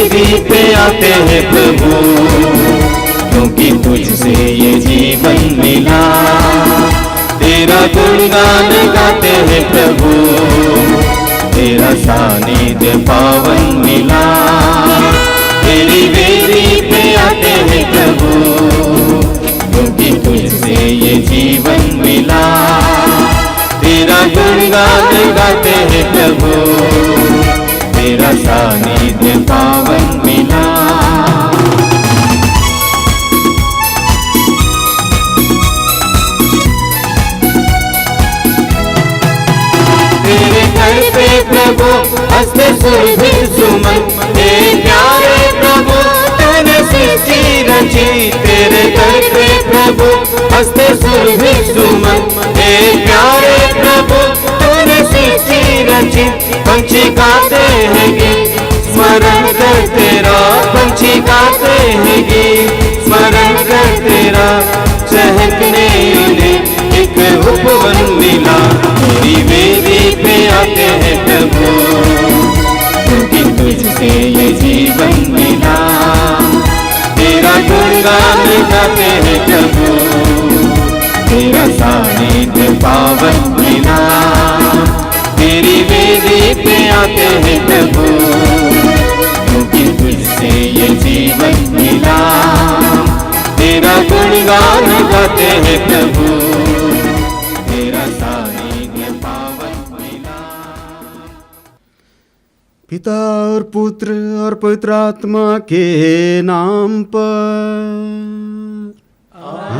वेदी पे आते हैं प्रभु, क्योंकि तुझसे ये जीवन मिला। तेरा गुणगान गाते हैं प्रभु, तेरा सानिध्य पावन मिला। तेरी वेदी पे आते हैं प्रभु, क्योंकि तुझसे ये जीवन मिला। तेरा गुणगान गाते हैं प्रभु, तेरा सानिध्य पावन मिला। तेरे घर पे प्रभु हंसते सुरभि सुमन, हे प्यारे प्रभु तूने सृष्टि रची। तेरे घर पे प्रभु हंसते सुरभि सुमन, हे प्यारे प्रभु तूने सृष्टि रची। पंछी गाते हैं गीत स्मरण कर तेरा, पंछी गाते हैं गीत स्मरण कर तेरा। चहकने एक उपवन मिला, तेरी वेदी पे आते हैं प्रभु, क्योंकि तुझसे ये जीवन मिला। तेरा गुणगान गाते हैं प्रभु, तेरा सानिध्य पावन मिला। तेरी वेदी पे आते हैं प्रभु, क्योंकि तुझसे ये जीवन मिला। तेरा गुणगान गाते हैं प्रभु, तेरा सानिध्य पावन मिला। पिता और पुत्र और पवित्र आत्मा के नाम पर आमीन।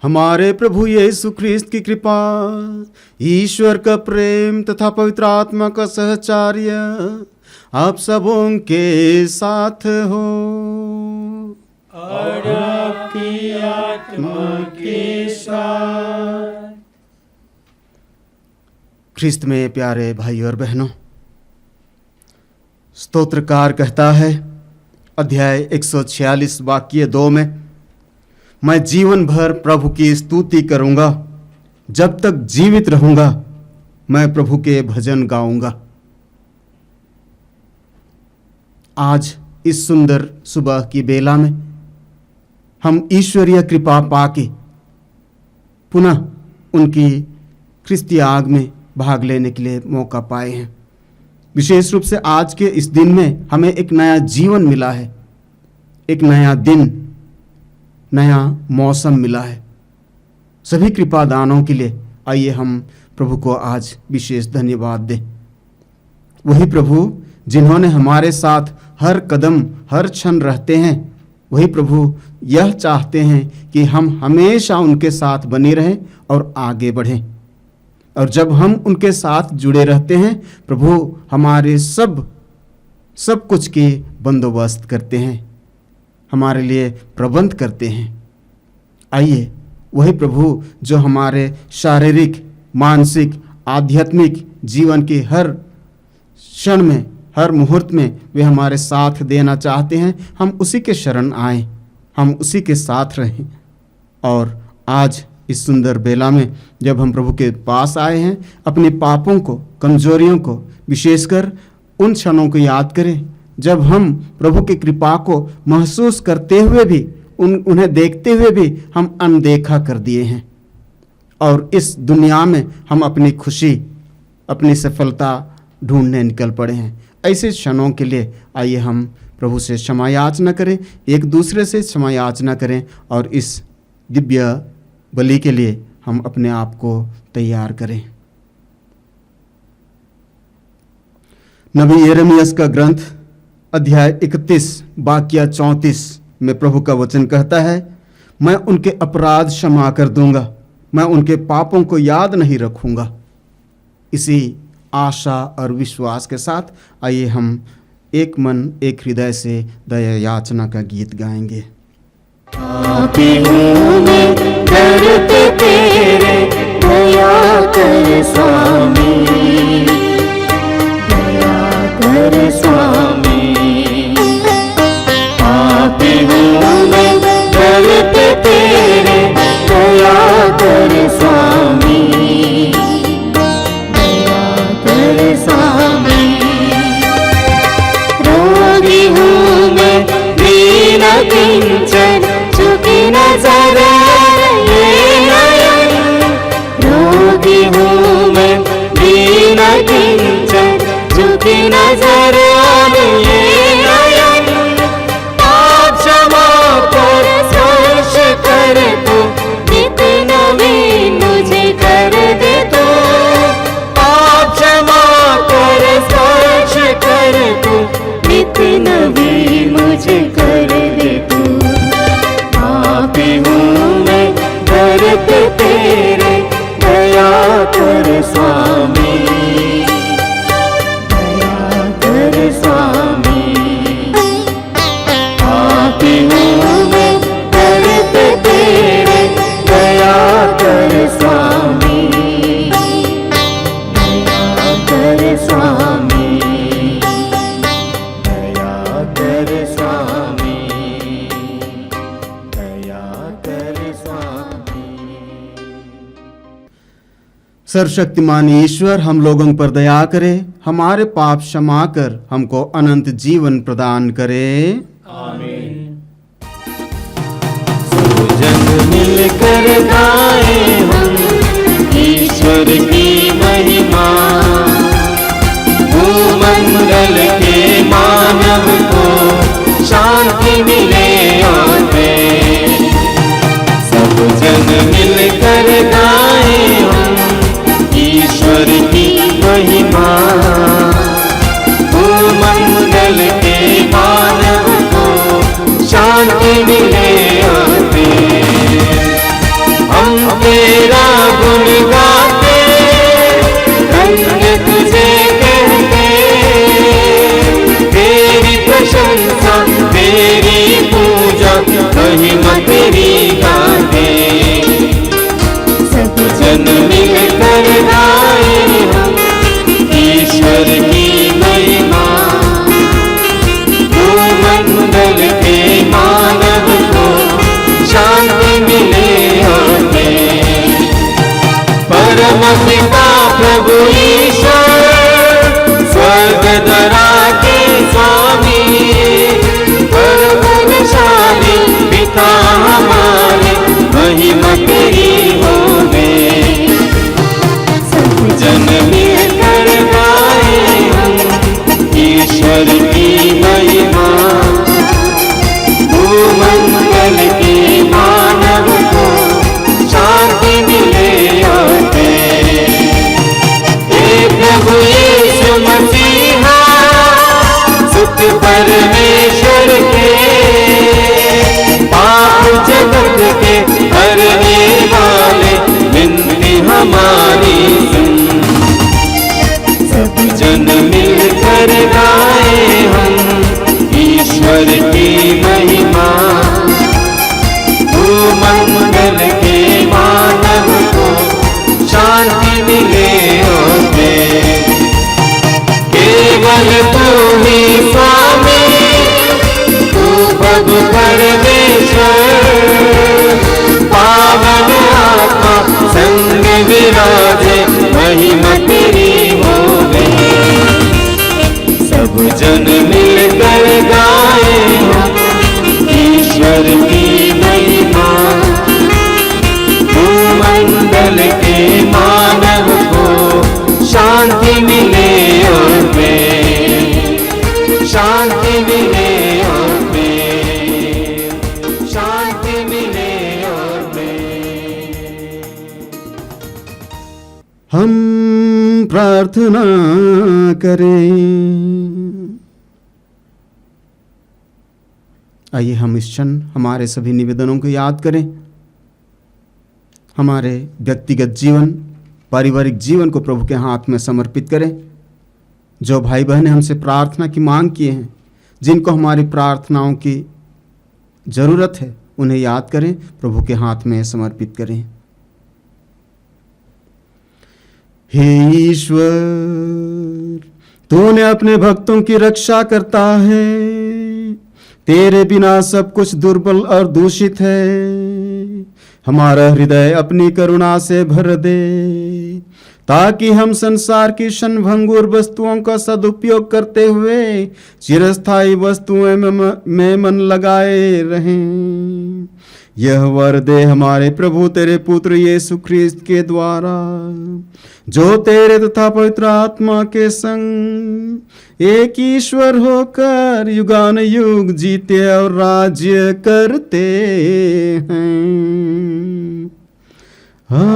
हमारे प्रभु यीशु ख्रिस्त की कृपा, ईश्वर का प्रेम तथा पवित्र आत्मा का सहचार्य आप सबों के साथ हो और आपकी आत्मा के साथ। ख्रिस्त में प्यारे भाई और बहनों, स्तोत्रकार कहता है अध्याय 146 वाक्य 2 में, मैं जीवन भर प्रभु की स्तुति करूंगा, जब तक जीवित रहूंगा मैं प्रभु के भजन गाऊंगा। आज इस सुंदर सुबह की बेला में हम ईश्वरीय कृपा पाके पुनः उनकी ख्रिस्ती आग में भाग लेने के लिए मौका पाए हैं। विशेष रूप से आज के इस दिन में हमें एक नया जीवन मिला है, एक नया दिन, नया मौसम मिला है। सभी कृपा दानों के लिए आइए हम प्रभु को आज विशेष धन्यवाद दें। वही प्रभु जिन्होंने हमारे साथ हर कदम हर क्षण रहते हैं, वही प्रभु यह चाहते हैं कि हम हमेशा उनके साथ बने रहें और आगे बढ़ें। और जब हम उनके साथ जुड़े रहते हैं, प्रभु हमारे सब कुछ के बंदोबस्त करते हैं, हमारे लिए प्रबंध करते हैं। आइए वही प्रभु जो हमारे शारीरिक, मानसिक, आध्यात्मिक जीवन के हर क्षण में, हर मुहूर्त में वे हमारे साथ देना चाहते हैं, हम उसी के शरण आएं, हम उसी के साथ रहें। और आज इस सुंदर बेला में जब हम प्रभु के पास आए हैं, अपने पापों को, कमजोरियों को, विशेषकर उन क्षणों को याद करें जब हम प्रभु की कृपा को महसूस करते हुए भी, उन्हें देखते हुए भी हम अनदेखा कर दिए हैं और इस दुनिया में हम अपनी खुशी, अपनी सफलता ढूंढने निकल पड़े हैं। ऐसे क्षणों के लिए आइए हम प्रभु से क्षमा याचना करें, एक दूसरे से क्षमा याचना करें और इस दिव्य बलि के लिए हम अपने आप को तैयार करें। नबी यिर्मयाह का ग्रंथ अध्याय 31 वाक्य 34 में प्रभु का वचन कहता है, मैं उनके अपराध क्षमा कर दूंगा, मैं उनके पापों को याद नहीं रखूंगा। इसी आशा और विश्वास के साथ आइए हम एक मन एक हृदय से दया याचना का गीत गाएंगे। आती हूँ मैं दर पे तेरे, दया कर स्वामी, दया कर स्वामी। आती हूँ मैं दर पे तेरे, दया कर स्वामी, दया कर स्वामी। नजर और ये नयन पाप क्षमा कर स्पर्श कर तू नित्य नवीन मुझे कर दे तू पाप क्षमा कर स्पर्श कर तू नित्य नवीन मुझे कर दे तू पापी हूँ मैं दर पे तेरे दया कर स्वामी दया कर स्वामी पापी हूँ मैं दर पे तेरे दया कर स्वामी दया कर स्वामी दया कर स्वामी दया कर स्वामी। सर्वशक्तिमान ईश्वर हम लोगों पर दया करे, हमारे पाप क्षमा कर हमको अनंत जीवन प्रदान करे। जन मिलकर गाए हम ईश्वर की महिमा भूमंडल के मानव को शांति मिले और सब जन मिलकर गाए हम ईश्वर की महिमा भूमंडल के मानव को शांति मिले और हम तेरा गुण गाते धन्य तुझे कहते तेरी प्रशंसा तेरी पूजा महिमा तेरी गाते सब जन मिलकर गाए हम ईश्वर की महिमा भूमंडल के मानव को शांति मिले परम पिता प्रभु ईश्वर स्वर्ग धरा के स्वामी परमशाली पिता हमारे महिमा तेरी होवे सब जन मिलकर गाए हम ईश्वर की महिमा भूमंडल के मानव को शांति मिले प्रभु यीशु मसीहा सुत परमेश्वर के पाप जगत के हरने वाले विनती हमारी सुन सब जन मिलकर गाए हम ईश्वर की महिमा भूमंडल के मानव को शांति मिले होते केवल तू ही स्वामी तू प्रभु परमेश्वर पावन आत्मा संग विराजे महिमा तेरी होवे सब जन मिलकर गाए ईश्वर की महिमा भूमंडल के मानव को शांति मिले और शांति मिले और शांति मिले और हम प्रार्थना करें। आइए हम इस क्षण हमारे सभी निवेदनों को याद करें, हमारे व्यक्तिगत जीवन पारिवारिक जीवन को प्रभु के हाथ में समर्पित करें। जो भाई बहनें हमसे प्रार्थना की मांग किए हैं, जिनको हमारी प्रार्थनाओं की ज़रूरत है, उन्हें याद करें, प्रभु के हाथ में समर्पित करें। हे ईश्वर, तूने अपने भक्तों की रक्षा करता है, तेरे बिना सब कुछ दुर्बल और दूषित है। हमारा हृदय अपनी करुणा से भर दे, ताकि हम संसार की क्षणभंगुर वस्तुओं का सदुपयोग करते हुए चिरस्थायी वस्तुओं में मन लगाए रहें। यह वर दे हमारे प्रभु तेरे पुत्र यीशु ख्रिस्त के द्वारा, जो तेरे तथा पवित्र आत्मा के संग एक ईश्वर होकर युगान युग जीते और राज्य करते हैं। आमीन।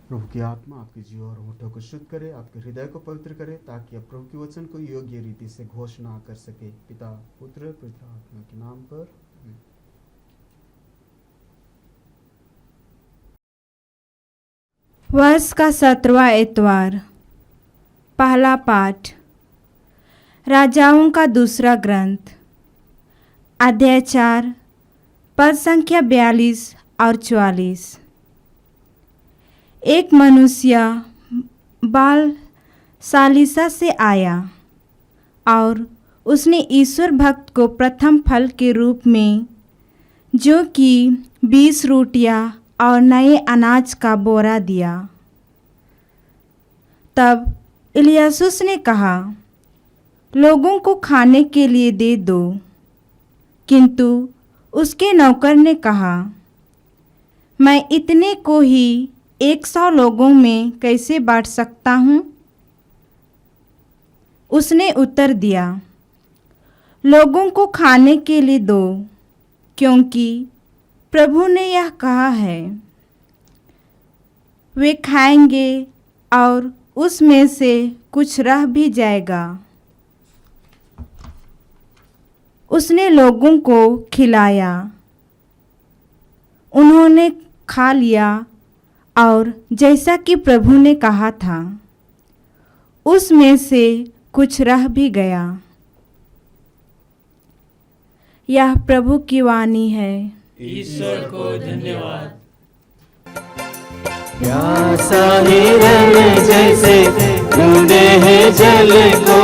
प्रभु की आत्मा आपके जीव और होठों को शुद्ध करे, आपके हृदय को पवित्र करे, ताकि आप प्रभु के वचन को योग्य रीति से घोषणा कर सके। पिता पुत्र पवित्र आत्मा के नाम पर। वर्ष का 17वां इतवार। पहला पाठ राजाओं का दूसरा ग्रंथ, अध्याय 4, पद संख्या 42 और 44। एक मनुष्य बाल सालिसा से आया और उसने ईश्वर भक्त को प्रथम फल के रूप में, जो कि 20 रोटियां और नए अनाज का बोरा दिया। तब इलियासुस ने कहा, लोगों को खाने के लिए दे दो। किंतु उसके नौकर ने कहा, मैं इतने को ही 100 लोगों में कैसे बांट सकता हूँ? उसने उत्तर दिया, लोगों को खाने के लिए दो, क्योंकि प्रभु ने यह कहा है, वे खाएंगे और उसमें से कुछ रह भी जाएगा। उसने लोगों को खिलाया, उन्होंने खा लिया और जैसा कि प्रभु ने कहा था, उसमें से कुछ रह भी गया। यह प्रभु की वाणी है। ईश्वर को धन्यवाद। प्यासा हिरन जैसे ढूंढे हैं जल को,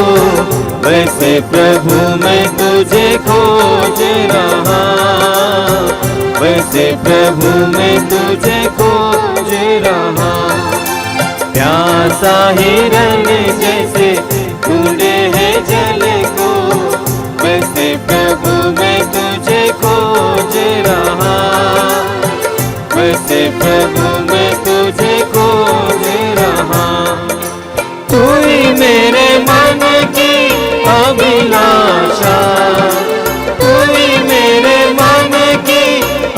वैसे प्रभु मैं तुझे खोज रहा, वैसे प्रभु मैं तुझे खोज रहा। प्यासा हिरन जैसे ढूंढे हैं जल को, वैसे प्रभु मैं तुझे खोज रहा, वैसे प्रभु मैं तुझे खोज रहा। तू ही मेरे मन की अभिलाषा, तू ही मेरे मन की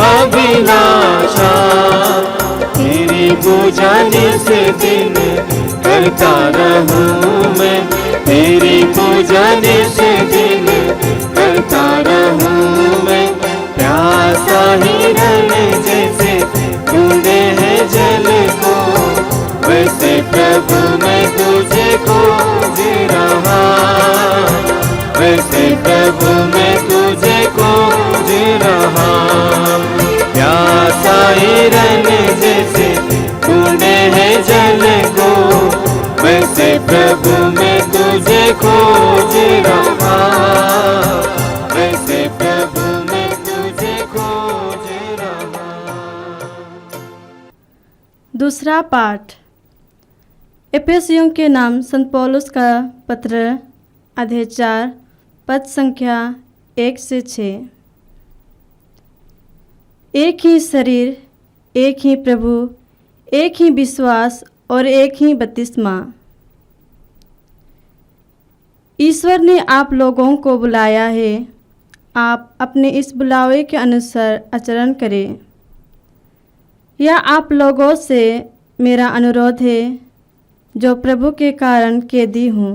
अभिलाषा। तेरी पूजा निस दिन करता रहूं मैं, तेरी पूजा निस दिन करता रहूं मैं। प्यासा हिरन जैसे ढूंढे हैं जल को, वैसे प्रभु मैं तुझे खोज रहा, वैसे प्रभु मैं तुझे खोज रहा। प्यासा हिरन जैसे ढूंढे हैं जल को, वैसे प्रभु मैं तुझे खोज रहा, वैसे प्रभु मैं तुझे खोज रहा। दूसरा पाठ एफेसियों के नाम संत पौलुस का पत्र, अध्याय 4, पद संख्या 1 से 6। एक ही शरीर, एक ही प्रभु, एक ही विश्वास और एक ही बपतिस्मा। ईश्वर ने आप लोगों को बुलाया है, आप अपने इस बुलावे के अनुसार आचरण करें। यह आप लोगों से मेरा अनुरोध है, जो प्रभु के कारण कैदी हूँ।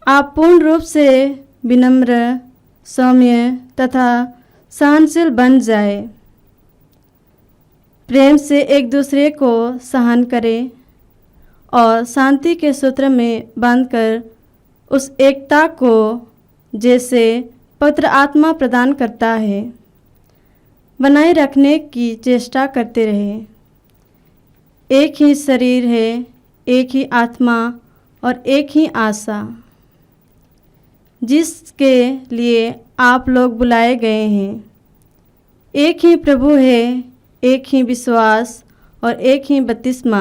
आप पूर्ण रूप से विनम्र, सौम्य तथा सहनशील बन जाए। प्रेम से एक दूसरे को सहन करें और शांति के सूत्र में बांधकर उस एकता को, जैसे पवित्र आत्मा प्रदान करता है, बनाए रखने की चेष्टा करते रहें। एक ही शरीर है, एक ही आत्मा और एक ही आशा, जिसके लिए आप लोग बुलाए गए हैं। एक ही प्रभु है, एक ही विश्वास और एक ही बपतिस्मा,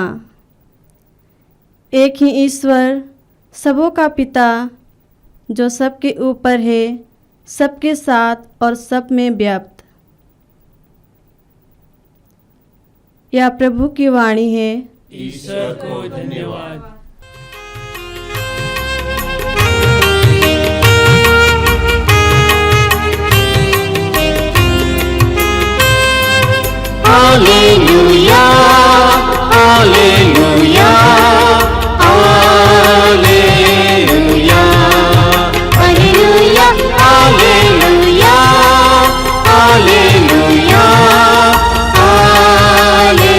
एक ही ईश्वर, सबों का पिता, जो सबके ऊपर है, सबके साथ और सब में व्याप्त। यह प्रभु की वाणी है। ईश्वर को धन्यवाद। Hallelujah hallelujah hallelujah hallelujah hallelujah hallelujah hallelujah.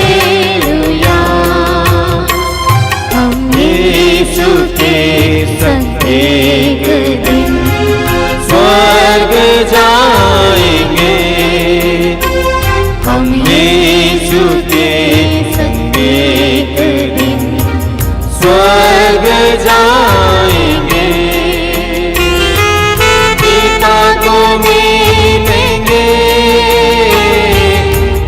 हम यीशु के संग एक दिन स्वर्ग जाएंगे। हम यीशु के संग एक दिन स्वर्ग जाएंगे। पिता को मिलेंगे,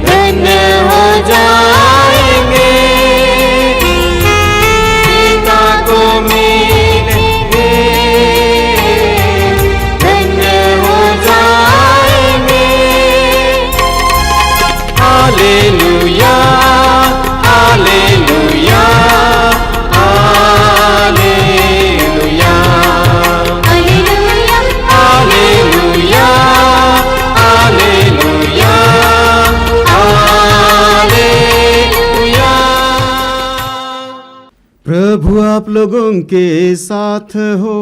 धन्य हो जाएंगे। पिता को मिलेंगे, धन्य हो जाएंगे। Hallelujah hallelujah hallelujah hallelujah hallelujah hallelujah hallelujah. प्रभु आप लोगों के साथ हो।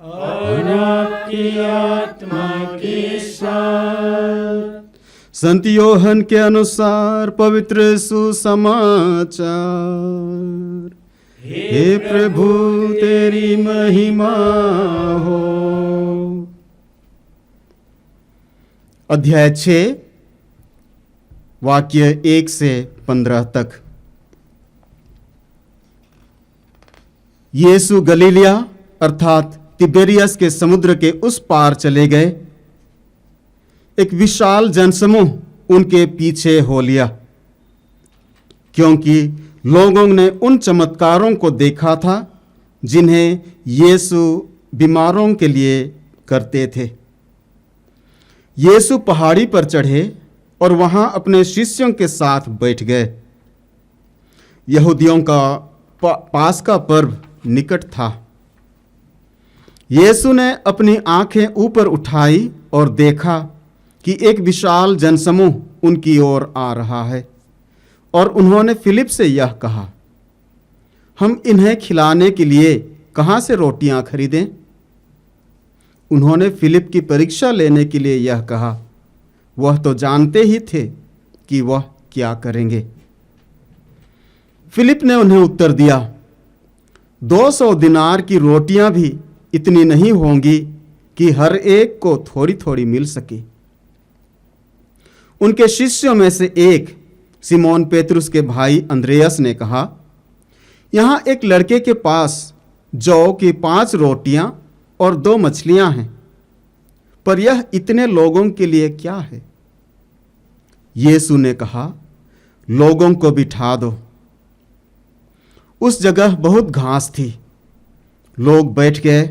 और आपकी आत्मा के साथ। संत योहन के अनुसार पवित्र सुसमाचार। हे प्रभु तेरी महिमा हो। अध्याय 6 वाक्य 1 से 15 तक। यीशु गलीलिया अर्थात तिबेरियस के समुद्र के उस पार चले गए। एक विशाल जनसमूह उनके पीछे हो लिया, क्योंकि लोगों ने उन चमत्कारों को देखा था जिन्हें यीशु बीमारों के लिए करते थे। यीशु पहाड़ी पर चढ़े और वहां अपने शिष्यों के साथ बैठ गए। यहूदियों का पास्का पर्व निकट था। यीशु ने अपनी आंखें ऊपर उठाई और देखा कि एक विशाल जनसमूह उनकी ओर आ रहा है, और उन्होंने फिलिप से यह कहा, हम इन्हें खिलाने के लिए कहाँ से रोटियां खरीदें? उन्होंने फिलिप की परीक्षा लेने के लिए यह कहा। वह तो जानते ही थे कि वह क्या करेंगे। फिलिप ने उन्हें उत्तर दिया, 200 दिनार की रोटियां भी इतनी नहीं होंगी कि हर एक को थोड़ी थोड़ी मिल सके। उनके शिष्यों में से एक सिमोन पेतरुस के भाई अंद्रेयस ने कहा, यहाँ एक लड़के के पास जौ की 5 रोटियां और 2 मछलियां हैं, पर यह इतने लोगों के लिए क्या है? यीशु ने कहा, लोगों को बिठा दो। उस जगह बहुत घास थी। लोग बैठ गए।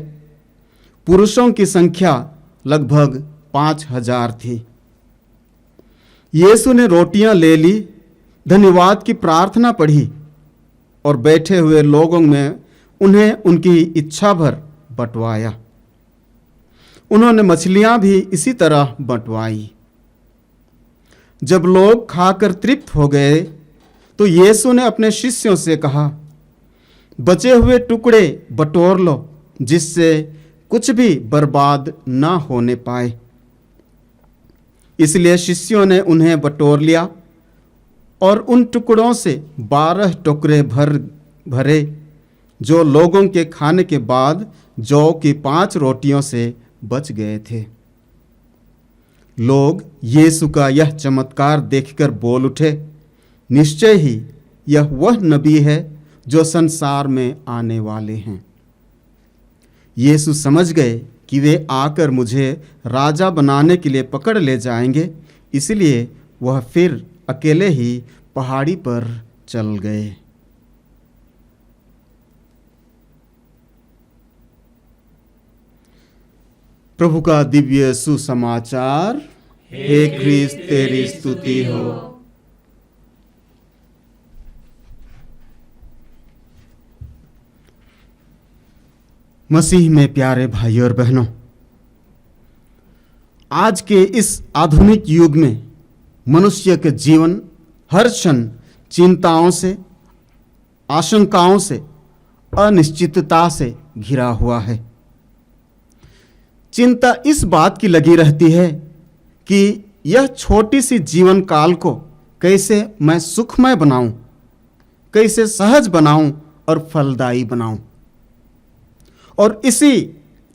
पुरुषों की संख्या लगभग 5000 थी। यीशु ने रोटियां ले ली, धन्यवाद की प्रार्थना पढ़ी और बैठे हुए लोगों में उन्हें उनकी इच्छा भर बंटवाया। उन्होंने मछलियां भी इसी तरह बंटवाई। जब लोग खाकर तृप्त हो गए तो यीशु ने अपने शिष्यों से कहा, बचे हुए टुकड़े बटोर लो, जिससे कुछ भी बर्बाद ना होने पाए। इसलिए शिष्यों ने उन्हें बटोर लिया और उन टुकड़ों से 12 टोकरे भरे, जो लोगों के खाने के बाद जौ की 5 रोटियों से बच गए थे। लोग यीशु का यह चमत्कार देखकर बोल उठे, निश्चय ही यह वह नबी है जो संसार में आने वाले हैं। यीशु समझ गए कि वे आकर मुझे राजा बनाने के लिए पकड़ ले जाएंगे, इसलिए वह फिर अकेले ही पहाड़ी पर चल गए। प्रभु का दिव्य सुसमाचार। हे ख्रीस्त, तेरी स्तुति हो। मसीह में प्यारे भाइयों और बहनों, आज के इस आधुनिक युग में मनुष्य के जीवन हर क्षण चिंताओं से, आशंकाओं से, अनिश्चितता से घिरा हुआ है। चिंता इस बात की लगी रहती है कि यह छोटी सी जीवन काल को कैसे मैं सुखमय बनाऊं, कैसे सहज बनाऊं और फलदायी बनाऊं। और इसी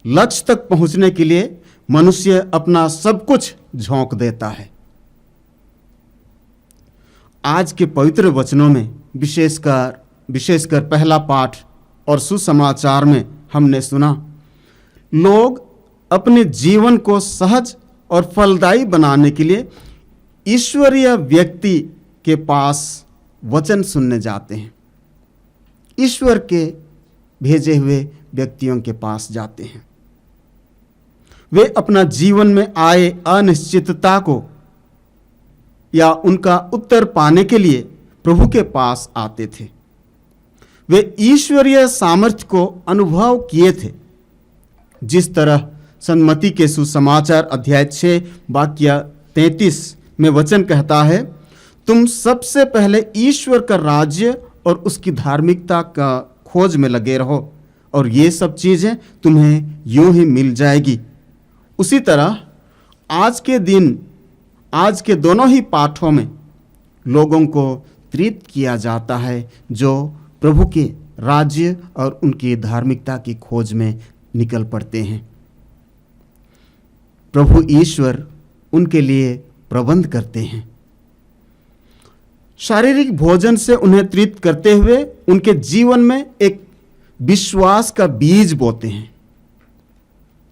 लक्ष्य तक पहुंचने के लिए मनुष्य अपना सब कुछ झोंक देता है। आज के पवित्र वचनों में विशेषकर पहला पाठ और सुसमाचार में हमने सुना, लोग अपने जीवन को सहज और फलदायी बनाने के लिए ईश्वरीय व्यक्ति के पास वचन सुनने जाते हैं, ईश्वर के भेजे हुए व्यक्तियों के पास जाते हैं। वे अपना जीवन में आए अनिश्चितता को या उनका उत्तर पाने के लिए प्रभु के पास आते थे। वे ईश्वरीय सामर्थ्य को अनुभव किए थे। जिस तरह सन्मति के सुसमाचार अध्याय 6 वाक्य 33 में वचन कहता है, तुम सबसे पहले ईश्वर का राज्य और उसकी धार्मिकता का खोज में लगे रहो और ये सब चीज़ें तुम्हें यूं ही मिल जाएगी। उसी तरह आज के दोनों ही पाठों में लोगों को तृप्त किया जाता है जो प्रभु के राज्य और उनकी धार्मिकता की खोज में निकल पड़ते हैं। प्रभु ईश्वर उनके लिए प्रबंध करते हैं। शारीरिक भोजन से उन्हें तृप्त करते हुए उनके जीवन में एक विश्वास का बीज बोते हैं,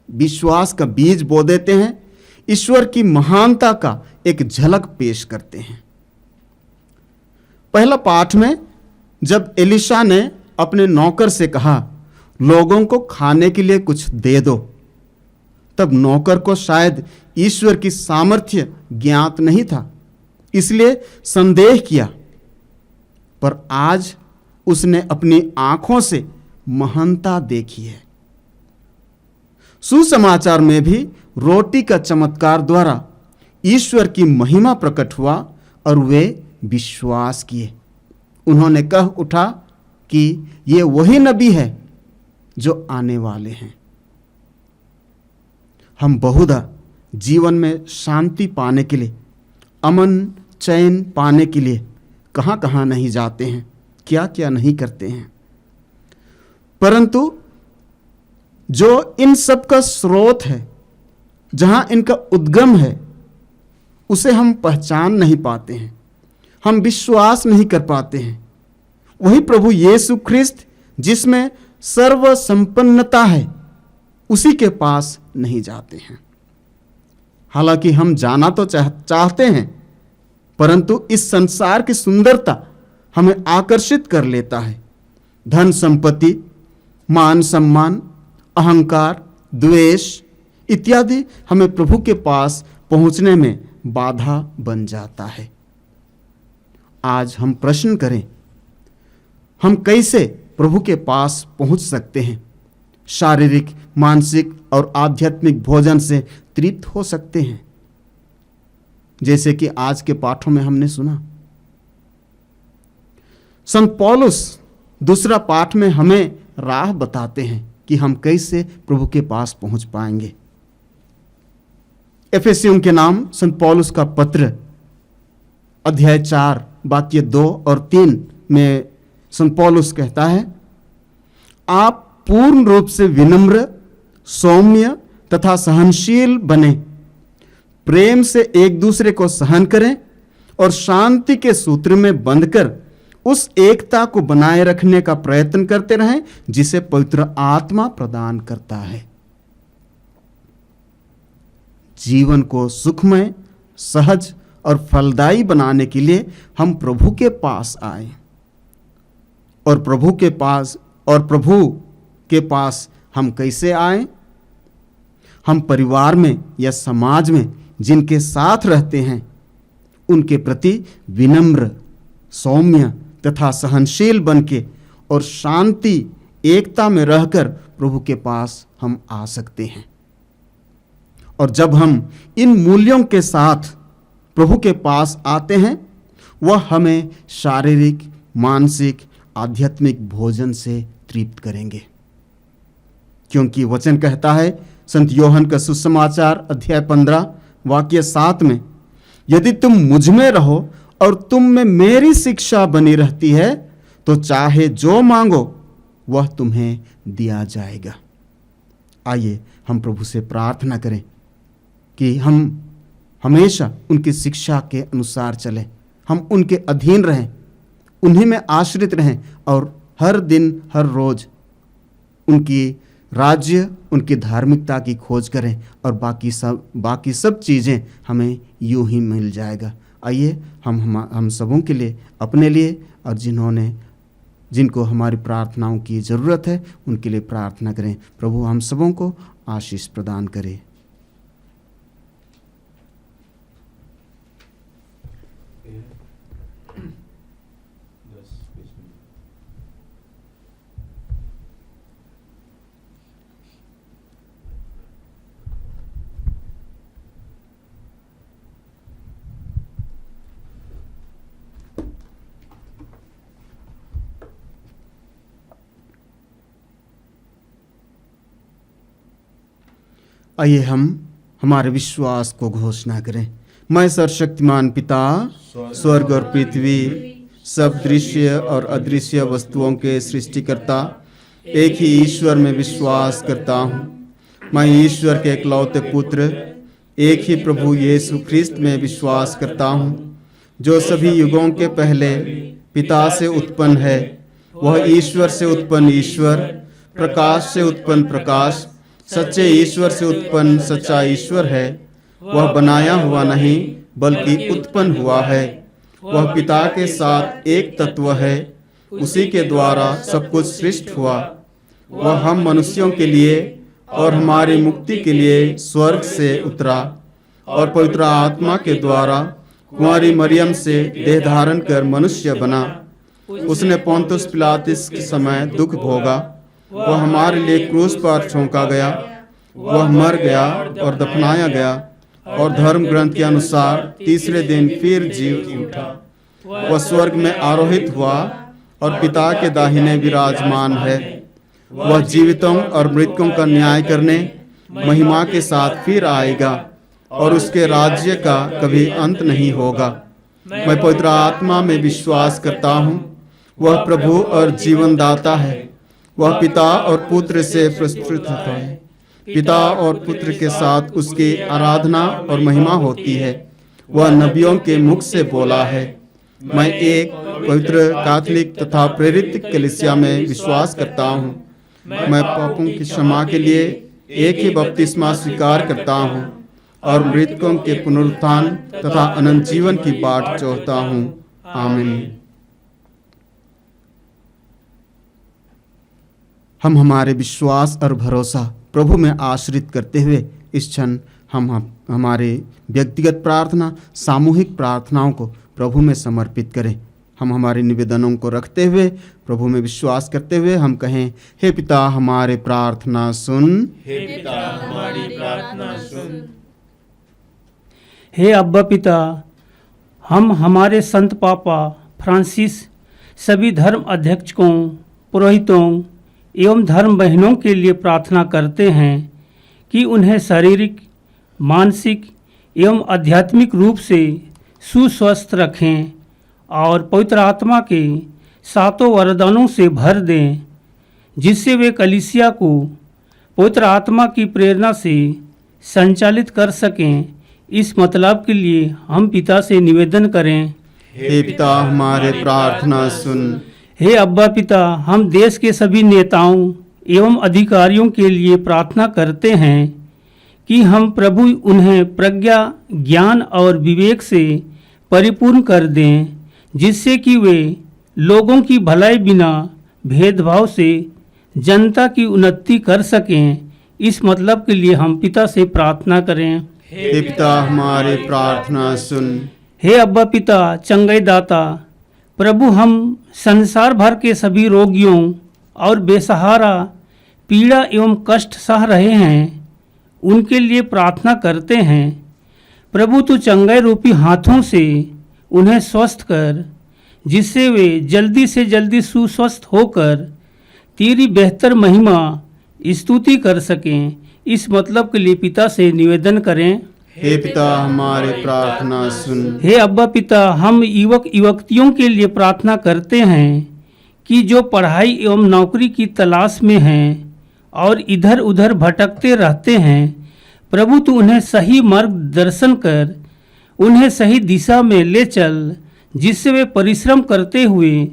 विश्वास का बीज बो देते हैं, ईश्वर की महानता का एक झलक पेश करते हैं। पहला पाठ में जब एलिशा ने अपने नौकर से कहा, लोगों को खाने के लिए कुछ दे दो, तब नौकर को शायद ईश्वर की सामर्थ्य ज्ञात नहीं था, इसलिए संदेह किया। पर आज उसने अपनी आंखों से महानता देखी है। सुसमाचार में भी रोटी का चमत्कार द्वारा ईश्वर की महिमा प्रकट हुआ और वे विश्वास किए। उन्होंने कह उठा कि ये वही नबी है जो आने वाले हैं। हम बहुधा जीवन में शांति पाने के लिए, अमन चैन पाने के लिए कहाँ कहाँ नहीं जाते हैं, क्या क्या नहीं करते हैं, परंतु जो इन सब का स्रोत है, जहाँ इनका उद्गम है, उसे हम पहचान नहीं पाते हैं, हम विश्वास नहीं कर पाते हैं। वही प्रभु यीशु ख्रिस्त जिसमें सर्व संपन्नता है, उसी के पास नहीं जाते हैं। हालांकि हम जाना तो चाहते हैं, परंतु इस संसार की सुंदरता हमें आकर्षित कर लेता है। धन संपत्ति, मान सम्मान, अहंकार, द्वेष इत्यादि हमें प्रभु के पास पहुंचने में बाधा बन जाता है। आज हम प्रश्न करें, हम कैसे प्रभु के पास पहुंच सकते हैं? शारीरिक, मानसिक और आध्यात्मिक भोजन से तृप्त हो सकते हैं, जैसे कि आज के पाठों में हमने सुना। संत पौलुस दूसरा पाठ में हमें राह बताते हैं कि हम कैसे प्रभु के पास पहुंच पाएंगे। एफेसियों के नाम संत पौलुस का पत्र अध्याय 4 वाक्य 2 और 3 में संत पौलुस कहता है, आप पूर्ण रूप से विनम्र, सौम्य तथा सहनशील बने, प्रेम से एक दूसरे को सहन करें और शांति के सूत्र में बंधकर उस एकता को बनाए रखने का प्रयत्न करते रहें जिसे पवित्र आत्मा प्रदान करता है। जीवन को सुखमय, सहज और फलदायी बनाने के लिए हम प्रभु के पास आए। और प्रभु के पास हम कैसे आए? हम परिवार में या समाज में जिनके साथ रहते हैं उनके प्रति विनम्र, सौम्य तथा सहनशील बनके और शांति एकता में रहकर प्रभु के पास हम आ सकते हैं। और जब हम इन मूल्यों के साथ प्रभु के पास आते हैं, वह हमें शारीरिक, मानसिक, आध्यात्मिक भोजन से तृप्त करेंगे। क्योंकि वचन कहता है, संत योहन का सुसमाचार अध्याय 15 वाक्य 7 में, यदि तुम मुझ में रहो और तुम में मेरी शिक्षा बनी रहती है तो चाहे जो मांगो वह तुम्हें दिया जाएगा। आइए हम प्रभु से प्रार्थना करें कि हम हमेशा उनकी शिक्षा के अनुसार चलें, हम उनके अधीन रहें, उन्हीं में आश्रित रहें और हर दिन हर रोज उनकी राज्य, उनकी धार्मिकता की खोज करें और बाकी सब चीज़ें हमें यूं ही मिल जाएगा। आइए हम सबों के लिए, अपने लिए और जिनको हमारी प्रार्थनाओं की ज़रूरत है उनके लिए प्रार्थना करें। प्रभु हम सबों को आशीष प्रदान करे। आइए हम हमारे विश्वास को घोषणा करें। मैं सर्वशक्तिमान पिता, स्वर्ग और पृथ्वी, सब दृश्य और अदृश्य वस्तुओं के सृष्टिकर्ता एक ही ईश्वर में विश्वास करता हूँ। मैं ईश्वर के इकलौते पुत्र, एक ही प्रभु यीशु ख्रिस्त में विश्वास करता हूँ, जो सभी युगों के पहले पिता से उत्पन्न है। वह ईश्वर से उत्पन्न ईश्वर, प्रकाश से उत्पन्न प्रकाश, सच्चे ईश्वर से उत्पन्न सच्चा ईश्वर है। वह बनाया हुआ नहीं बल्कि उत्पन्न हुआ है। वह पिता के साथ एक तत्व है, उसी के द्वारा सब कुछ सृष्ट हुआ। वह हम मनुष्यों के लिए और हमारी मुक्ति के लिए स्वर्ग से उतरा और पवित्र आत्मा के द्वारा कुंवारी मरियम से देह धारण कर मनुष्य बना। उसने पोंतुस पिलातुस के समय दुख भोगा। वह हमारे लिए क्रूस पर ठोंका गया। वह मर गया और दफनाया गया और धर्म ग्रंथ के अनुसार तीसरे दिन फिर जी उठा। वह स्वर्ग में आरोहित हुआ और पिता के दाहिने विराजमान है। वह जीवितों और मृतकों का न्याय करने महिमा के साथ फिर आएगा और उसके राज्य का कभी अंत नहीं होगा। मैं पवित्र आत्मा में विश्वास करता हूँ। वह प्रभु और जीवन दाता है। वह पिता और पुत्र से प्रस्तुत है। पिता और पुत्र के साथ उसकी आराधना और महिमा होती है। वह नबियों के मुख से बोला है। मैं एक पवित्र, कैथोलिक तथा प्रेरित कलीसिया में विश्वास करता हूँ। मैं पापों की क्षमा के लिए एक ही बपतिस्मा स्वीकार करता हूँ और मृतकों के पुनरुत्थान तथा अनंत जीवन की बाट चाहता हूँ। आमीन। हम हमारे विश्वास और भरोसा प्रभु में आश्रित करते हुए इस क्षण हम हमारे व्यक्तिगत प्रार्थना, सामूहिक प्रार्थनाओं को प्रभु में समर्पित करें। हम हमारे निवेदनों को रखते हुए प्रभु में विश्वास करते हुए हम कहें, हे पिता हमारे प्रार्थना सुन। हे पिता हमारी प्रार्थना सुन। हे अब्बा पिता, हम हमारे संत पापा फ्रांसिस, सभी धर्म अध्यक्षों, पुरोहितों एवं धर्म बहनों के लिए प्रार्थना करते हैं कि उन्हें शारीरिक, मानसिक एवं आध्यात्मिक रूप से सुस्वस्थ रखें और पवित्र आत्मा के सातों वरदानों से भर दें, जिससे वे कलीसिया को पवित्र आत्मा की प्रेरणा से संचालित कर सकें। इस मतलब के लिए हम पिता से निवेदन करें, हे पिता हमारे प्रार्थना सुन। हे अब्बा पिता, हम देश के सभी नेताओं एवं अधिकारियों के लिए प्रार्थना करते हैं कि हम प्रभु उन्हें प्रज्ञा, ज्ञान और विवेक से परिपूर्ण कर दें, जिससे कि वे लोगों की भलाई बिना भेदभाव से जनता की उन्नति कर सकें। इस मतलब के लिए हम पिता से प्रार्थना करें। हे पिता, हमारी प्रार्थना सुन। हे अब्बा पिता, चंगाई दाता, प्रभु हम संसार भर के सभी रोगियों और बेसहारा पीड़ा एवं कष्ट सह रहे हैं, उनके लिए प्रार्थना करते हैं। प्रभु तू चंगाई रूपी हाथों से उन्हें स्वस्थ कर, जिससे वे जल्दी से जल्दी सुस्वस्थ होकर तेरी बेहतर महिमा स्तुति कर सकें। इस मतलब के लिए पिता से निवेदन करें। हे पिता, हमारी प्रार्थना सुन। हे अब्बा पिता, हम युवक युवतियों के लिए प्रार्थना करते हैं कि जो पढ़ाई एवं नौकरी की तलाश में हैं और इधर उधर भटकते रहते हैं, प्रभु तू उन्हें सही मार्गदर्शन कर, उन्हें सही दिशा में ले चल, जिससे वे परिश्रम करते हुए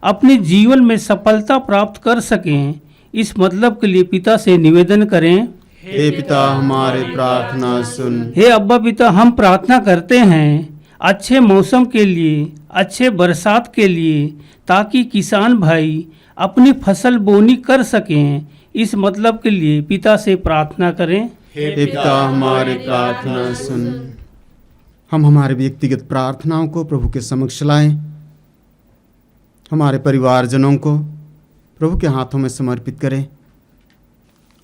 अपने जीवन में सफलता प्राप्त कर सकें। इस मतलब के लिए पिता से निवेदन करें। हे पिता, हमारी प्रार्थना सुन। हे अब्बा पिता, हम प्रार्थना करते हैं अच्छे मौसम के लिए, अच्छे बरसात के लिए, ताकि किसान भाई अपनी फसल बोनी कर सकें। इस मतलब के लिए पिता से प्रार्थना करें। हे पिता, हमारी प्रार्थना सुन। हम हमारे व्यक्तिगत प्रार्थनाओं को प्रभु के समक्ष लाएं। हमारे परिवारजनों को प्रभु के हाथों में समर्पित करें।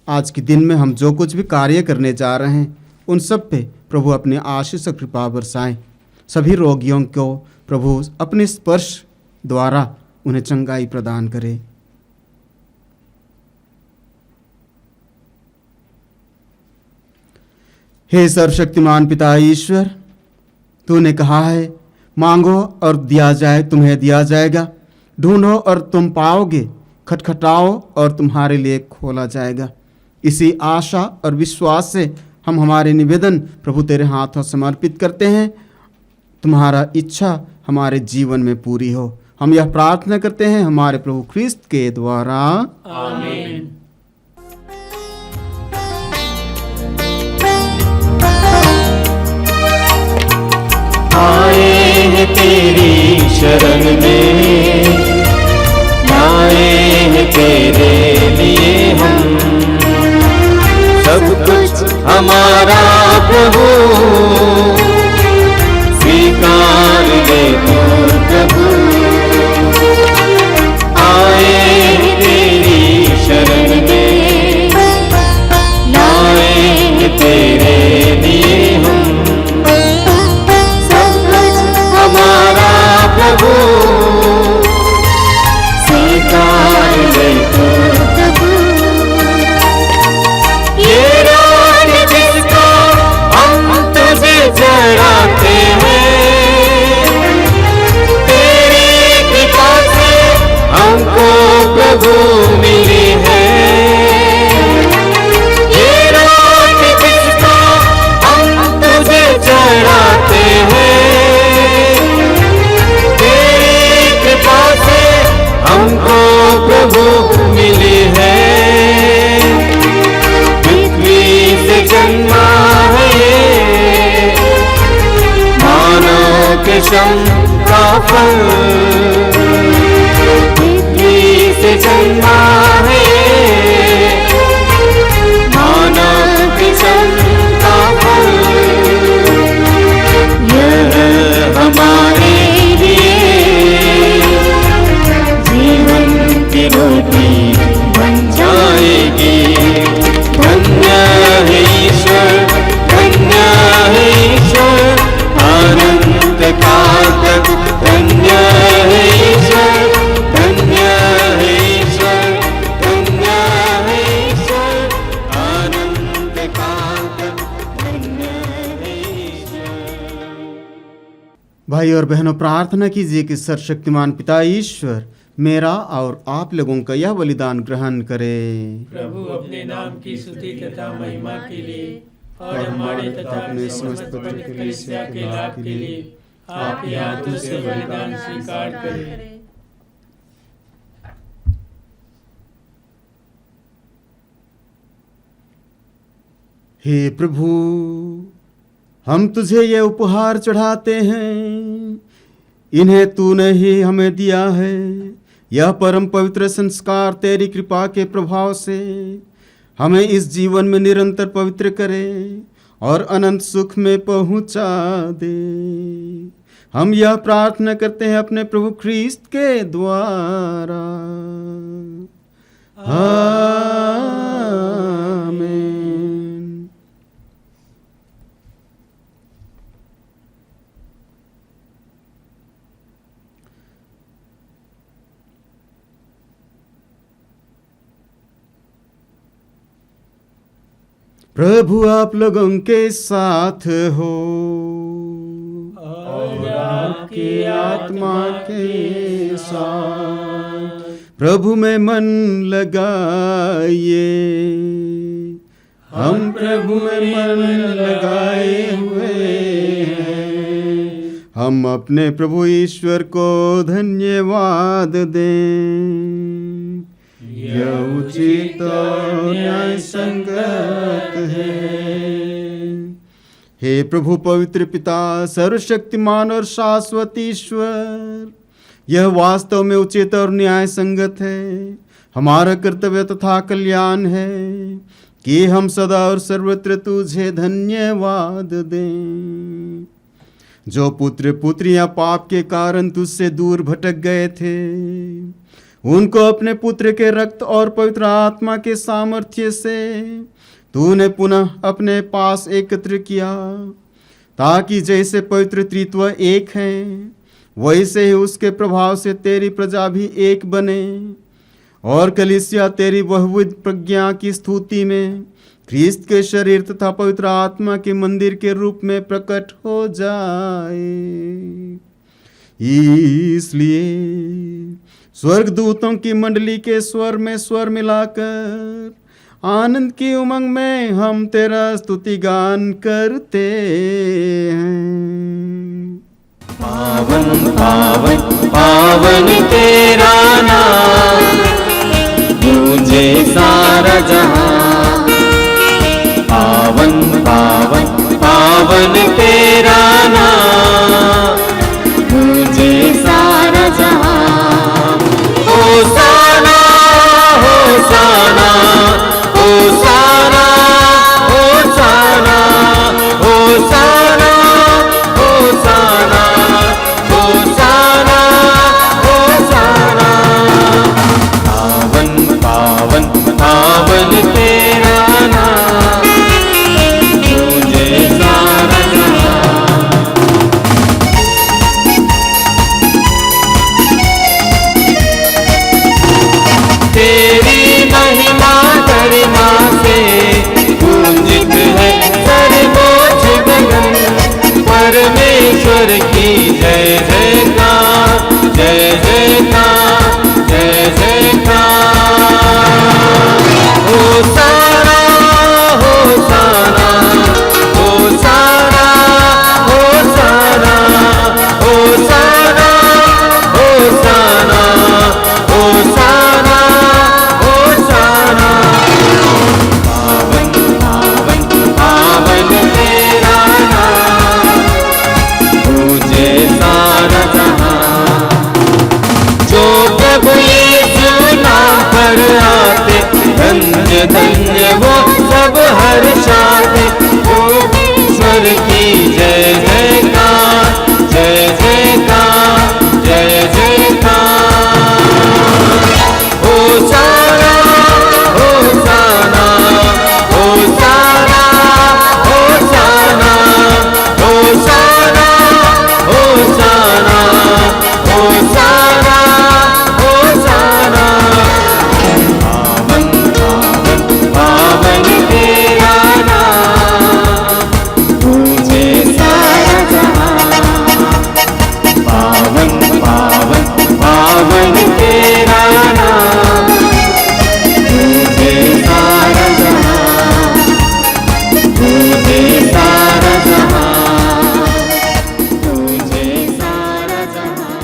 आज के दिन में हम जो कुछ भी कार्य करने जा रहे हैं, उन सब पे प्रभु अपने आशीष और कृपा बरसाएं। सभी रोगियों को प्रभु अपने स्पर्श द्वारा उन्हें चंगाई प्रदान करे। हे सर्वशक्तिमान पिता ईश्वर, तूने कहा है, मांगो और तुम्हें दिया जाएगा, ढूंढो और तुम पाओगे, खटखटाओ और तुम्हारे लिए खोला जाएगा। इसी आशा और विश्वास से हम हमारे निवेदन प्रभु तेरे हाथों समर्पित करते हैं। तुम्हारा इच्छा हमारे जीवन में पूरी हो, हम यह प्रार्थना करते हैं हमारे प्रभु ख्रिस्त के द्वारा, आमीन। आए हैं तेरी शरण में, आए हैं तेरे लिए हम, सब कुछ हमारा प्रभु स्वीकार ले तो प्रभु। आए हैं तेरी शरण में, आए हैं तेरे लिए हम, सब कुछ हमारा प्रभु स्वीकार ले तो प्रभु। ये रात जिसको हम तुझे चढ़ाते हैं, तेरी कृपा से हमको प्रभु मिली है। ये रात जिसको हम तुझे चढ़ाते हैं, तेरी कृपा से हमको प्रभु मिली है। पृथ्वी से जन्मा है ये मानव के श्रम का फल, पृथ्वी से जन्मा है ये मानव के श्रम का फल। यह हमारे लिए जीवन की रोटी बन जाएगी। धन्य है ईश्वर, धन्य है ईश्वर, अनंत काल तक धन्य है ईश्वर, धन्य है ईश्वर, धन्य है ईश्वर, अनंत काल तक धन्य है ईश्वर। भाई और बहनों, प्रार्थना कीजिए कि सर्वशक्तिमान पिता ईश्वर मेरा और आप लोगों का यह बलिदान ग्रहण करे। प्रभु अपने नाम की स्तुति तथा महिमा के लिए और हमारे तथा अपने समस्त पवित्र कलीसिया के लाभ के लिए आपके हाथों से बलिदान स्वीकार करें। हे प्रभु, हम तुझे ये उपहार चढ़ाते हैं, इन्हें तूने ही हमें दिया है। यह परम पवित्र संस्कार तेरी कृपा के प्रभाव से हमें इस जीवन में निरंतर पवित्र करे और अनंत सुख में पहुंचा दे। हम यह प्रार्थना करते हैं अपने प्रभु ख्रीस्त के द्वारा। आमीन। प्रभु आप लोगों के साथ हो और आपकी आत्मा के साथ। प्रभु में मन लगाइए। हम प्रभु में मन लगाए हुए हैं। हम अपने प्रभु ईश्वर को धन्यवाद दें। यह उचित और न्याय संगत है। हे प्रभु पवित्र पिता, सर्वशक्तिमान और शाश्वत ईश्वर, यह वास्तव में उचित और न्याय संगत है, हमारा कर्तव्य तथा कल्याण है कि हम सदा और सर्वत्र तुझे धन्यवाद दें। जो पुत्र पुत्रियां पाप के कारण तुझसे दूर भटक गए थे, उनको अपने पुत्र के रक्त और पवित्र आत्मा के सामर्थ्य से तूने पुनः अपने पास एकत्र किया, ताकि जैसे पवित्र त्रित्व एक है, वैसे ही उसके प्रभाव से तेरी प्रजा भी एक बने और कलीसिया तेरी बहुविध प्रज्ञा की स्तुति में ख्रीस्त के शरीर तथा पवित्र आत्मा के मंदिर के रूप में प्रकट हो जाए। इसलिए स्वर्गदूतों की मंडली के स्वर में स्वर मिलाकर आनंद की उमंग में हम तेरा स्तुति गान करते हैं। पावन पावन पावन तेरा नाम, तुझे सारा जहां। पावन पावन पावन तेरा नाम, तुझे सारा जहां। होसाना होसाना होसाना होसाना होसाना होसाना होसाना होसाना। पावन पावन पावन तेरा नाम, तुझे सारा जहां। तेरी महिमा गरिमा से पूजित है सर्वोच्च गगन। परमेश्वर की जय जयकार, जय जयकार, जय जयकार। होसाना होसाना होसाना होसाना होसाना होसाना होसाना होसाना। पावन पावन पावन तेरा नाम, तुझे सारा जहां। जो प्रभु यीशु नाम पर आते, धन्य धन्य वो सब हर्षाते। वो ईश्वर की जय जयकार, जय जयकार, जय जयकार। होसाना होसाना होसाना होसाना होसाना होसाना होसाना होसाना। पावन पावन पावन तेरा नाम, तुझे सारा जहां। पावन पावन पावन तेरा नाम, तुझे सारा जहां, तुझे सारा जहां, तुझे सारा जहां।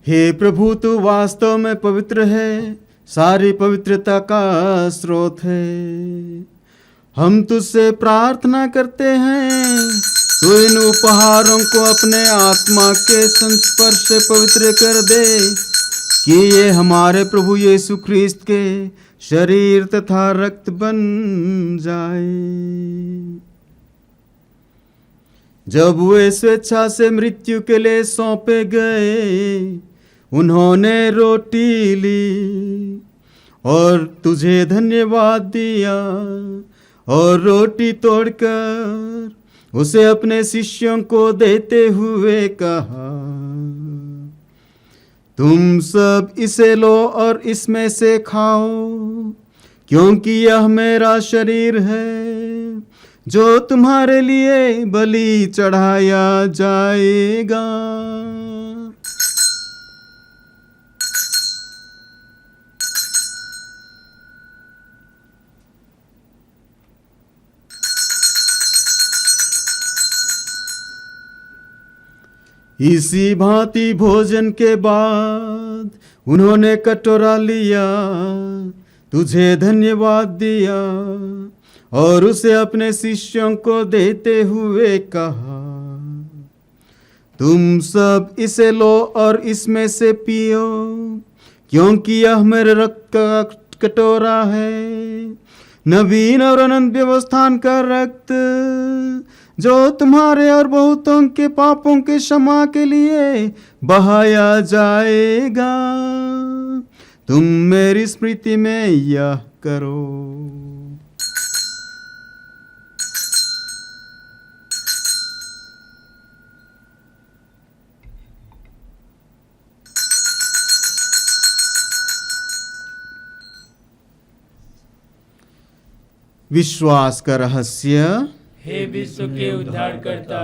हे प्रभु, तू वास्तव में पवित्र है, सारी पवित्रता का स्रोत है। हम तुझसे प्रार्थना करते हैं, तू इन उपहारों को अपने आत्मा के संस्पर्श से पवित्र कर दे, कि ये हमारे प्रभु यीशु ख्रिस्त के शरीर तथा रक्त बन जाए। जब वे स्वेच्छा से मृत्यु के लिए सौंपे गए, उन्होंने रोटी ली और तुझे धन्यवाद दिया और रोटी तोड़कर उसे अपने शिष्यों को देते हुए कहा, तुम सब इसे लो और इसमें से खाओ, क्योंकि यह मेरा शरीर है जो तुम्हारे लिए बलि चढ़ाया जाएगा। इसी भांति भोजन के बाद उन्होंने कटोरा लिया, तुझे धन्यवाद दिया और उसे अपने शिष्यों को देते हुए कहा, तुम सब इसे लो और इसमें से पियो, क्योंकि यह मेरे रक्त का कटोरा है, नवीन और अनंत व्यवस्थान का रक्त, जो तुम्हारे और बहुतों के पापों के क्षमा के लिए बहाया जाएगा। तुम मेरी स्मृति में यह करो। विश्वास का रहस्य। हे विश्व के उद्धारकर्ता,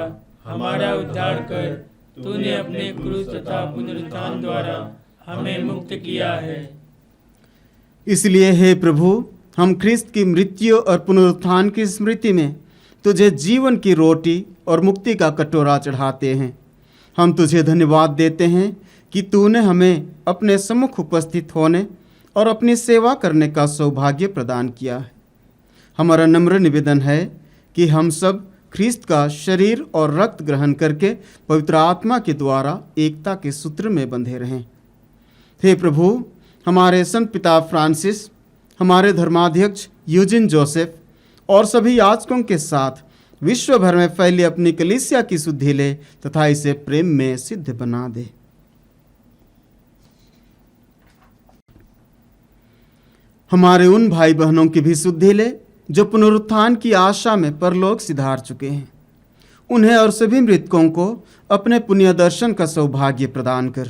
हमारा उद्धार कर। तूने अपने क्रूस तथा पुनरुत्थान द्वारा हमें मुक्त किया है। इसलिए हे प्रभु, हम ख्रिस्त की मृत्यु और पुनरुत्थान की स्मृति में तुझे जीवन की रोटी और मुक्ति का कटोरा चढ़ाते हैं। हम तुझे धन्यवाद देते हैं कि तूने हमें अपने सम्मुख उपस्थित होने और अपनी सेवा करने का सौभाग्य प्रदान किया है। हमारा नम्र निवेदन है कि हम सब ख्रिस्त का शरीर और रक्त ग्रहण करके पवित्र आत्मा के द्वारा एकता के सूत्र में बंधे रहें। हे प्रभु, हमारे संत पिता फ्रांसिस, हमारे धर्माध्यक्ष यूजिन जोसेफ और सभी याजकों के साथ विश्व भर में फैली अपनी कलीसिया की शुद्धि ले तथा इसे प्रेम में सिद्ध बना दे। हमारे उन भाई बहनों की भी शुद्धि ले जो पुनरुत्थान की आशा में परलोक सिधार चुके हैं। उन्हें और सभी मृतकों को अपने पुण्य दर्शन का सौभाग्य प्रदान कर।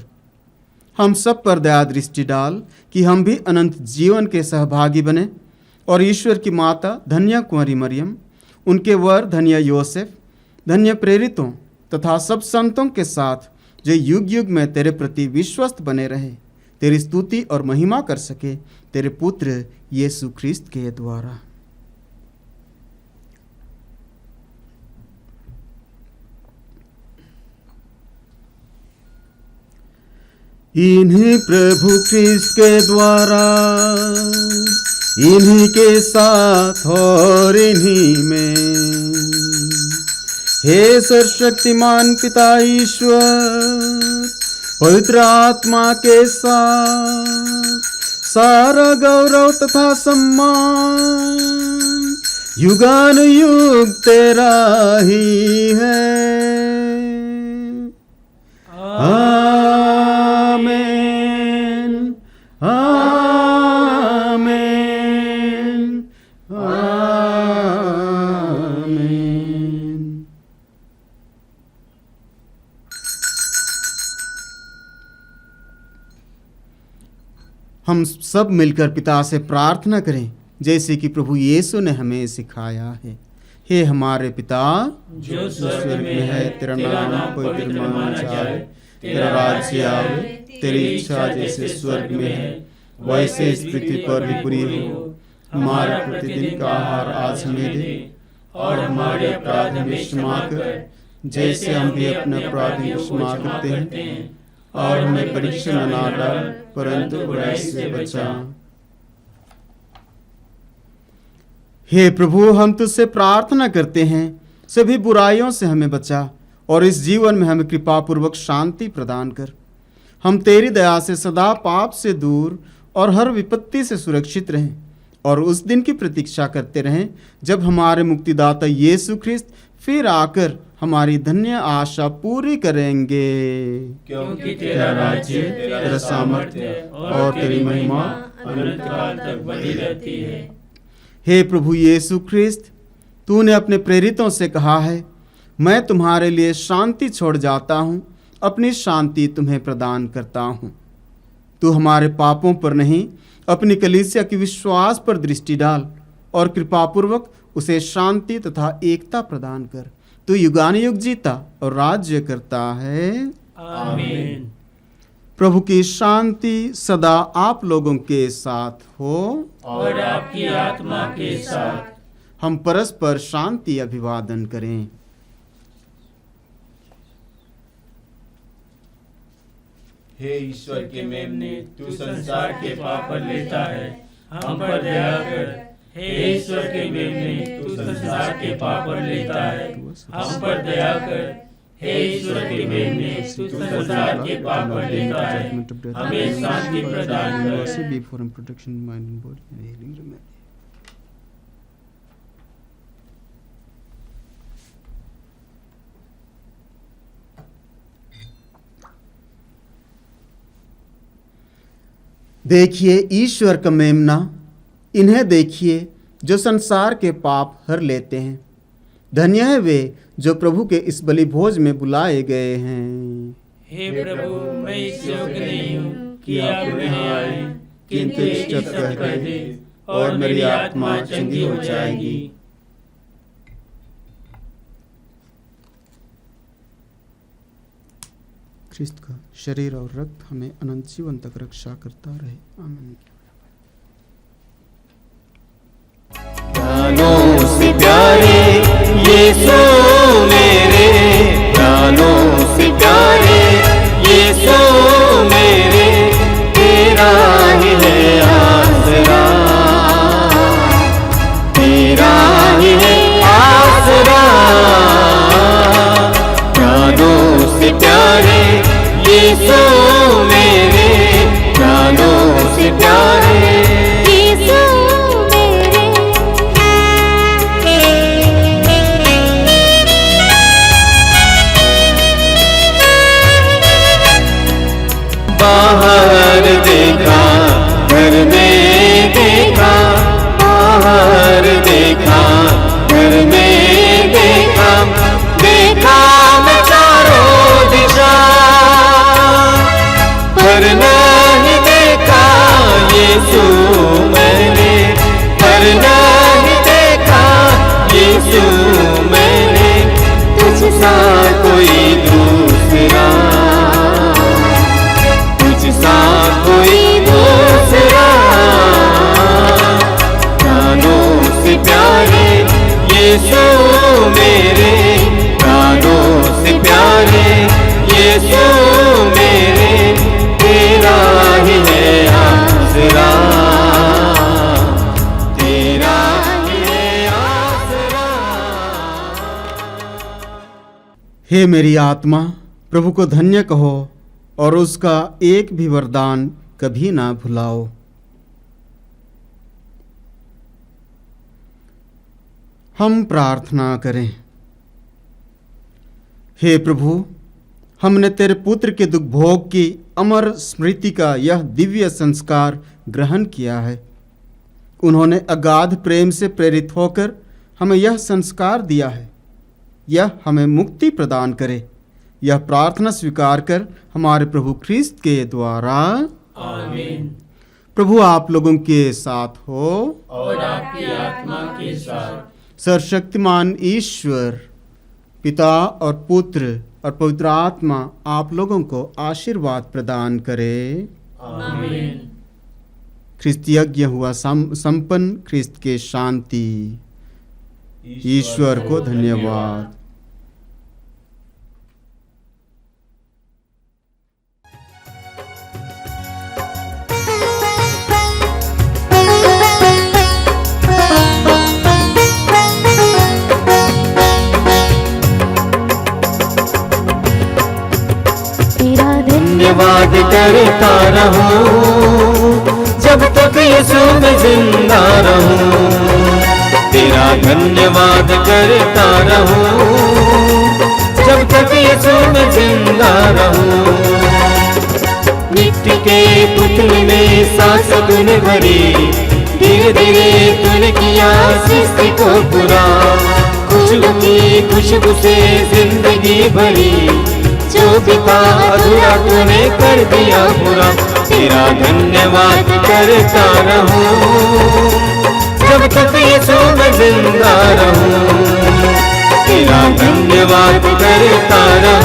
हम सब पर दया दृष्टि डाल कि हम भी अनंत जीवन के सहभागी बने और ईश्वर की माता धन्य कुंवरी मरियम, उनके वर धन्य योसेफ, धन्य प्रेरितों तथा सब संतों के साथ जो युग युग में तेरे प्रति विश्वस्त बने रहे, तेरी स्तुति और महिमा कर सके, तेरे पुत्र यीशु ख्रिस्त के द्वारा। इन्हीं प्रभु ख्रिस्त के द्वारा, इन्हीं के साथ और इन्हीं में, हे सर्वशक्तिमान पिता ईश्वर, पवित्र आत्मा के साथ सारा गौरव तथा सम्मान युगानुयुग तेरा ही है। आमेन, आमेन, आमेन। हम सब मिलकर पिता से प्रार्थना करें जैसे कि प्रभु यीशु ने हमें सिखाया है। हे हमारे पिता जो स्वर्ग में है, तेरा नाम पवित्र माना जाए, तेरा राज्य आवे, तेरी इच्छा जैसे स्वर्ग में है वैसे इस पृथ्वी पर भी पूरी हो। हमारा प्रतिदिन का आहार आज हमें दे और हमारे अपराध हमें क्षमा कर जैसे हम भी अपने अपराधी को क्षमा करते हैं, और हमें परीक्षा में ना डाल परंतु बुराई से बचा। हे प्रभु, हम तुझसे प्रार्थना करते हैं, सभी बुराइयों से हमें बचा और इस जीवन में हमें कृपा पूर्वक शांति प्रदान कर। हम तेरी दया से सदा पाप से दूर और हर विपत्ति से सुरक्षित रहें और उस दिन की प्रतीक्षा करते रहें जब हमारे मुक्तिदाता यीशु ख्रिस्त फिर आकर हमारी धन्य आशा पूरी करेंगे। क्योंकि तेरा राज्य, तेरा सामर्थ्य और तेरी महिमा अनंत काल तक बनी रहती है। हे प्रभु यीशु ख्रिस्त, तूने अपने प्रेरितों से कहा है, मैं तुम्हारे लिए शांति छोड़ जाता हूँ, अपनी शांति तुम्हें प्रदान करता हूँ। तू हमारे पापों पर नहीं, अपनी कलीसिया की विश्वास पर दृष्टि डाल और कृपापूर्वक उसे शांति तथा एकता प्रदान कर। तू युगानुयुग जीता और राज्य करता है। आमीन। प्रभु की शांति सदा आप लोगों के साथ हो और आपकी आत्मा के साथ। हम परस्पर शांति अभिवादन करें। हे ईश्वर के मेमने, तू संसार के पाप पर लेता है, हम पर दया कर। हे ईश्वर के मेमने, तू संसार के पाप पर लेता है, हम पर दया कर। हे ईश्वर के मेमने, तू संसार के पाप पर लेता है, हमें शांति प्रदान कर। देखिए ईश्वर का मेमना, इन्हें देखिए जो संसार के पाप हर लेते हैं। धन्य है वे जो प्रभु के इस बलि भोज में बुलाए गए हैं। हे प्रभु, मैं इस योग्य नहीं हूँ कि आप यहाँ आए, किंतु एक शब्द कह दे और मेरी आत्मा चंगी हो जाएगी। ख्रिस्त का शरीर और रक्त हमें अनंत जीवन तक रक्षा करता रहे। आमीन। प्राणों से प्यारे यीशु मेरे, प्राणों से प्यारे यीशु मेरे, तेरा ही है आसरा, तेरा ही है आसरा। प्राणों से प्यारे यीशु मेरे, प्राणों से प्यारे यीशु मेरे। बाहर देखा, घर में देखा, बाहर देखा, घर में देखा, देखा मैं चारों दिशा, पर नहीं देखा यीशु मैंने, पर नहीं देखा यीशु मैंने। तुझ सा कोई दूसरा, तुझ सा कोई दूसरा। प्राणों से प्यारे यीशु मेरे, प्राणों से प्यारे यीशु मेरे, तेरा ही है आसरा, तेरा ही है आसरा। हे मेरी आत्मा, प्रभु को धन्य कहो और उसका एक भी वरदान कभी ना भुलाओ। हम प्रार्थना करें। हे प्रभु, हमने तेरे पुत्र के दुख भोग की अमर स्मृति का यह दिव्य संस्कार ग्रहण किया है। उन्होंने अगाध प्रेम से प्रेरित होकर हमें यह संस्कार दिया है। यह हमें मुक्ति प्रदान करे। यह प्रार्थना स्वीकार कर हमारे प्रभु ख्रिस्त के द्वारा। आमीन। प्रभु आप लोगों के साथ हो और आपकी आत्मा के साथ। सर्वशक्तिमान ईश्वर पिता और पुत्र और पवित्र आत्मा आप लोगों को आशीर्वाद प्रदान करे। आमीन। ख्रिस्त यज्ञ हुआ संपन्न। ख्रिस्त के शांति। ईश्वर को धन्यवाद। धन्यवाद करता रहूं, जब तक यीशु में जिंदा रहूं। तेरा धन्यवाद करता रहूं, जब तक यीशु में जिंदा रहूं। मिट्टी के पुतले में सांस तूने भरी, धीरे धीरे तूने किया सृष्टि को पूरा। खुशबू की खुशबू से जिंदगी भरी, जो भी था अधूरा तूने कर दिया पूरा। तेरा धन्यवाद करता रहूं, जब तक यीशु में जिंदा रहूं। तेरा धन्यवाद करता रहूं,